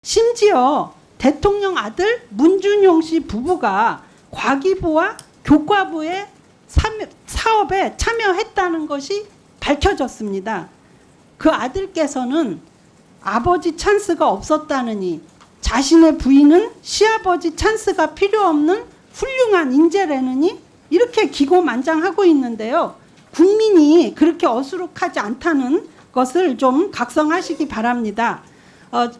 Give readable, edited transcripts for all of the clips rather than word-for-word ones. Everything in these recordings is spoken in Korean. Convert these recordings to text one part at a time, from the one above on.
심지어 대통령 아들 문준용 씨 부부가 과기부와 교과부의 사업에 참여했다는 것이 밝혀졌습니다. 그 아들께서는 아버지 찬스가 없었다느니 자신의 부인은 시아버지 찬스가 필요 없는 훌륭한 인재라느니 이렇게 기고만장하고 있는데요. 국민이 그렇게 어수룩하지 않다는 것을 좀 각성하시기 바랍니다.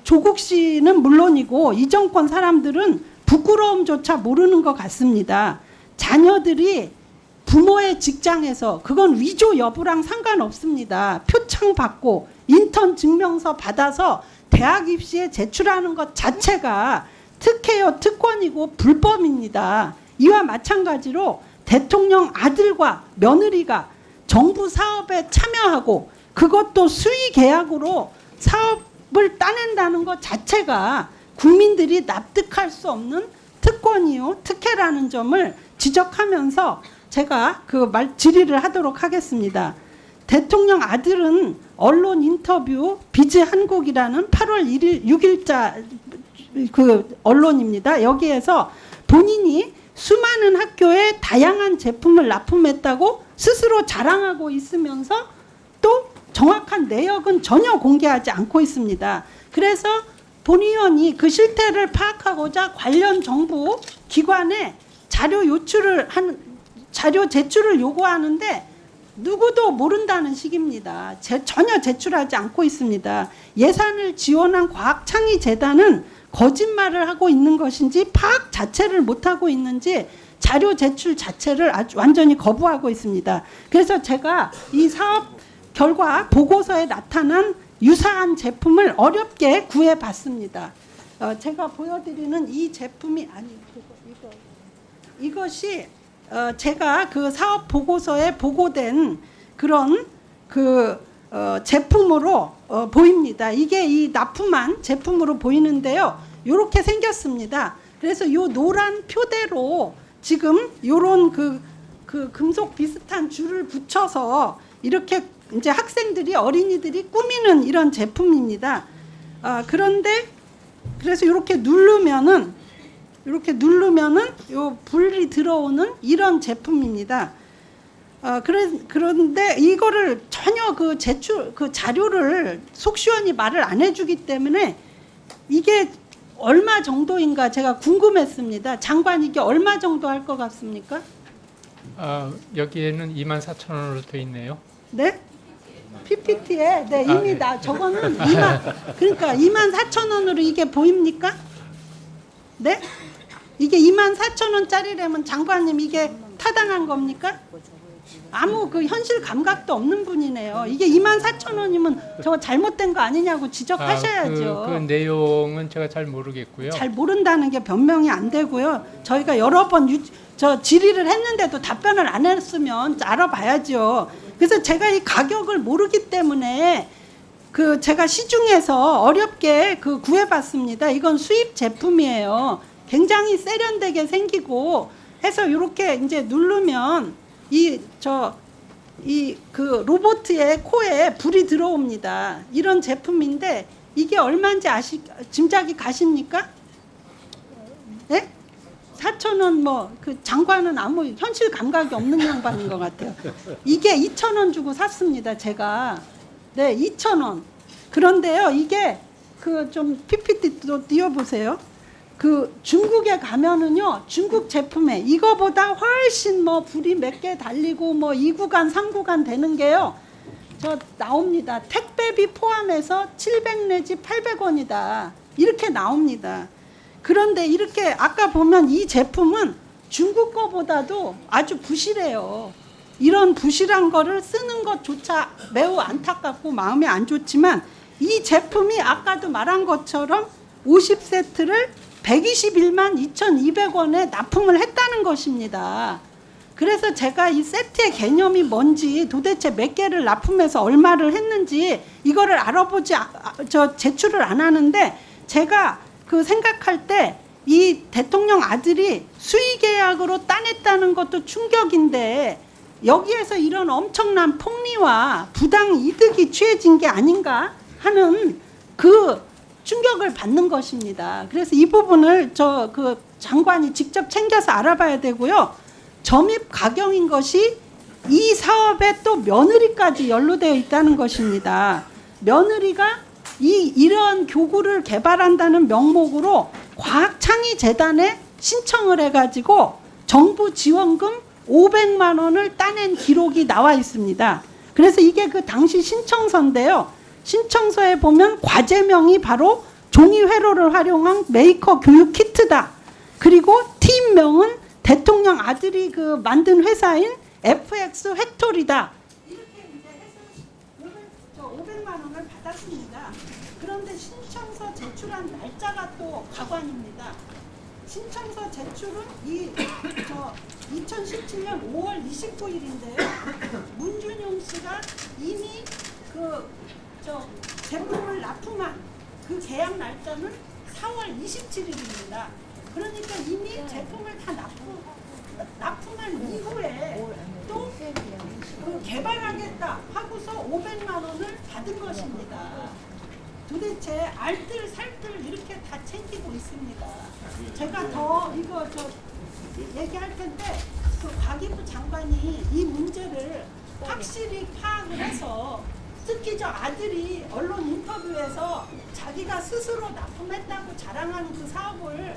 조국 씨는 물론이고 이 정권 사람들은 부끄러움조차 모르는 것 같습니다. 자녀들이 부모의 직장에서 그건 위조 여부랑 상관없습니다. 표창 받고 인턴 증명서 받아서 대학 입시에 제출하는 것 자체가 특혜요 특권이고 불법입니다. 이와 마찬가지로 대통령 아들과 며느리가 정부 사업에 참여하고 그것도 수의 계약으로 사업을 따낸다는 것 자체가 국민들이 납득할 수 없는 특권이요 특혜라는 점을 지적하면서 제가 질의를 하도록 하겠습니다. 대통령 아들은 언론 인터뷰 비즈한국이라는 8월 1일 6일자 그 언론입니다. 여기에서 본인이 수많은 학교에 다양한 제품을 납품했다고 스스로 자랑하고 있으면서 또 정확한 내역은 전혀 공개하지 않고 있습니다. 그래서 본 의원이 그 실태를 파악하고자 관련 정부 기관에 자료 제출을 요구하는데 누구도 모른다는 식입니다. 전혀 제출하지 않고 있습니다. 예산을 지원한 과학창의재단은 거짓말을 하고 있는 것인지 파악 자체를 못하고 있는지 자료 제출 자체를 완전히 거부하고 있습니다. 그래서 제가 이 사업 결과 보고서에 나타난 유사한 제품을 어렵게 구해봤습니다. 제가 보여드리는 이 제품이 이것이 제가 그 사업 보고서에 보고된 그런 제품으로 보입니다. 이게 이 납품한 제품으로 보이는데요. 이렇게 생겼습니다. 그래서 이 노란 표대로 지금 이런 그 금속 비슷한 줄을 붙여서 이렇게 이제 학생들이 어린이들이 꾸미는 이런 제품입니다. 그런데 그래서 이렇게 누르면은 요 불이 들어오는 이런 제품입니다. 그런데 이거를 전혀 그 자료를 속시원히 말을 안 해주기 때문에 이게 얼마 정도인가 제가 궁금했습니다. 장관 이게 얼마 정도 할 것 같습니까? 여기에는 24,000원으로 돼 있네요. 네? PPT에 네, 이미 저거는 그러니까 24,000원으로 이게 보입니까? 네? 이게 24,000원짜리라면 장관님 이게 타당한 겁니까? 아무 그 현실 감각도 없는 분이네요. 이게 24,000원이면 저거 잘못된 거 아니냐고 지적하셔야죠. 그 내용은 제가 잘 모르겠고요. 잘 모른다는 게 변명이 안 되고요. 저희가 여러 번 질의를 했는데도 답변을 안 했으면 알아봐야죠. 그래서 제가 이 가격을 모르기 때문에 제가 시중에서 어렵게 구해봤습니다. 이건 수입 제품이에요. 굉장히 세련되게 생기고 해서 이렇게 이제 누르면 로봇의 코에 불이 들어옵니다. 이런 제품인데 이게 얼마인지 짐작이 가십니까? 네? 4,000원 장관은 아무 현실 감각이 없는 양반인 것 같아요. 이게 2,000원 주고 샀습니다. 제가. 네, 2,000원. 그런데요, 이게 좀 PPT도 띄워보세요. 중국에 가면은요, 중국 제품에 이거보다 훨씬 불이 몇 개 달리고 2구간, 3구간 되는 게요, 나옵니다. 택배비 포함해서 700 내지 800원이다. 이렇게 나옵니다. 그런데 이렇게 아까 보면 이 제품은 중국 거보다도 아주 부실해요. 이런 부실한 거를 쓰는 것조차 매우 안타깝고 마음이 안 좋지만 이 제품이 아까도 말한 것처럼 50세트를 121만 2,200원에 납품을 했다는 것입니다. 그래서 제가 이 세트의 개념이 뭔지 도대체 몇 개를 납품해서 얼마를 했는지 이거를 제출을 안 하는데 제가 생각할 때 이 대통령 아들이 수의 계약으로 따냈다는 것도 충격인데 여기에서 이런 엄청난 폭리와 부당 이득이 취해진 게 아닌가 하는 충격을 받는 것입니다. 그래서 이 부분을 저 그 장관이 직접 챙겨서 알아봐야 되고요. 점입 가경인 것이 이 사업에 또 며느리까지 연루되어 있다는 것입니다. 며느리가 이러한 교구를 개발한다는 명목으로 과학창의재단에 신청을 해가지고 정부 지원금 500만 원을 따낸 기록이 나와 있습니다. 그래서 이게 그 당시 신청서인데요. 신청서에 보면 과제명이 바로 종이 회로를 활용한 메이커 교육 키트다. 그리고 팀명은 대통령 아들이 그 만든 회사인 FX 팩토리다. 이렇게 이제 해서 500만 원을 받았습니다. 그런데 신청서 제출한 날짜가 또 가관입니다. 신청서 제출은 2017년 5월 29일인데요. 문준용 씨가 이미 제품을 납품한 그 계약 날짜는 4월 27일입니다. 그러니까 이미 제품을 다 납품한 이후에 또 그 개발하겠다 하고서 500만 원을 받은 것입니다. 도대체 알뜰살뜰 이렇게 다 챙기고 있습니다. 제가 더 이거 얘기할 텐데 그 과기부 장관이 이 문제를 확실히 파악을 해서 특히 저 아들이 언론 인터뷰에서 자기가 스스로 납품했다고 자랑하는 그 사업을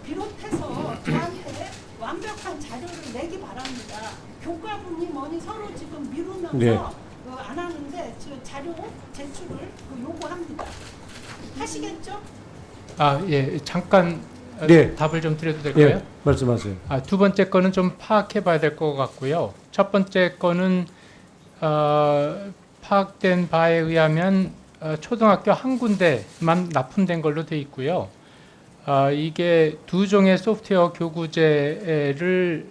비롯해서 저한테 완벽한 자료를 내기 바랍니다. 교과분이 뭐니 서로 지금 미루면서 네. 안 하는데 저 자료 제출을 요구합니다. 하시겠죠? 예, 잠깐 네. 답을 좀 드려도 될까요? 예, 말씀하세요. 두 번째 거는 좀 파악해 봐야 될 것 같고요. 첫 번째 거는 파악된 바에 의하면 초등학교 한 군데만 납품된 걸로 돼 있고요. 이게 두 종의 소프트웨어 교구제를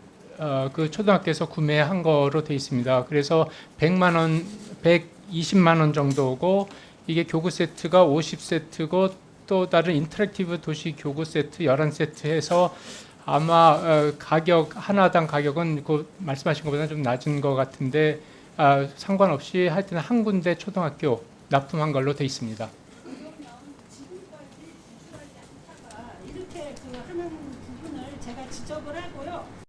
그 초등학교에서 구매한 거로 돼 있습니다. 그래서 100만 원, 120만 원 정도고 이게 교구 세트가 50세트고 또 다른 인터랙티브 도시 교구 세트 11세트 해서 아마 가격 하나당 가격은 그 말씀하신 것보다 좀 낮은 것 같은데 상관없이 하여튼 한 군데 초등학교 납품한 걸로 돼 있습니다. 이렇게 하는 부분을 제가 지적을 하고요.